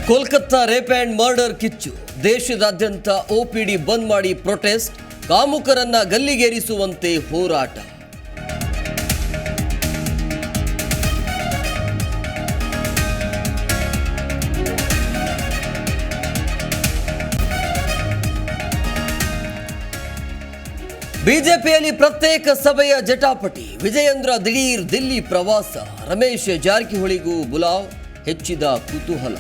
Kolkata rape and murder ಕಿಚ್ಚು. ದೇಶದಾದ್ಯಂತ OPD ಬಂದ್ ಮಾಡಿ ಪ್ರೊಟೆಸ್ಟ್, ಕಾಮುಕರನ್ನ ಗಲ್ಲಿಗೇರಿಸುವಂತೆ ಹೋರಾಟ. ಬಿಜೆಪಿಯಲ್ಲಿ ಪ್ರತ್ಯೇಕ ಸಭೆಯ ಜಟಾಪಟಿ. ವಿಜಯೇಂದ್ರ ದಿಢೀರ್ ದಿಲ್ಲಿ ಪ್ರವಾಸ. ರಮೇಶ್ ಜಾರಕಿಹೊಳಿಗೂ ಬುಲಾವ್, ಹೆಚ್ಚಿದ ಕುತೂಹಲ.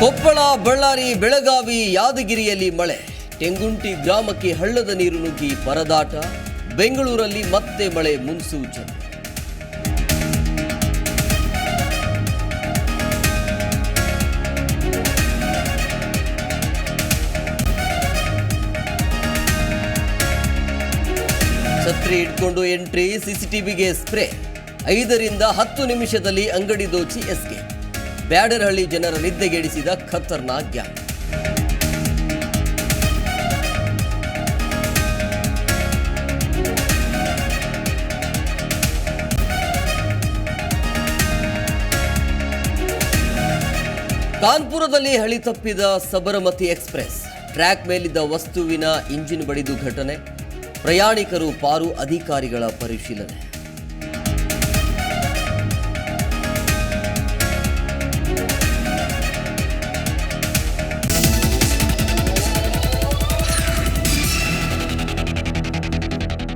ಕೊಪ್ಪಳ, ಬಳ್ಳಾರಿ, ಬೆಳಗಾವಿ, ಯಾದಗಿರಿಯಲ್ಲಿ ಮಳೆ. ಟೆಂಗುಂಟಿ ಗ್ರಾಮಕ್ಕೆ ಹಳ್ಳದ ನೀರು ನುಗ್ಗಿ ಪರದಾಟ. ಬೆಂಗಳೂರಲ್ಲಿ ಮತ್ತೆ ಮಳೆ ಮುನ್ಸೂಚನೆ. ಛತ್ರಿ ಇಟ್ಕೊಂಡು ಎಂಟ್ರಿ, ಸಿಸಿಟಿವಿಗೆ ಸ್ಪ್ರೇ. 5 ರಿಂದ 10 ನಿಮಿಷದಲ್ಲಿ ಅಂಗಡಿ ದೋಚಿ ಎಸ್ಕೇಪ್. ಬ್ಯಾಡರಹಳ್ಳಿ ಜನರ ನಿದ್ದೆಗೆಡಿಸಿದ ಖತರ್ನಾಕ್ ಗ್ಯಾಂಗ್. ಕಾನ್ಪುರದಲ್ಲಿ ಹಳಿ ತಪ್ಪಿದ ಸಬರಮತಿ ಎಕ್ಸ್ಪ್ರೆಸ್. ಟ್ರ್ಯಾಕ್ ಮೇಲಿದ್ದ ವಸ್ತುವಿನ ಇಂಜಿನ್ ಬಡಿದು ಘಟನೆ. ಪ್ರಯಾಣಿಕರು ಪಾರು, ಅಧಿಕಾರಿಗಳ ಪರಿಶೀಲನೆ.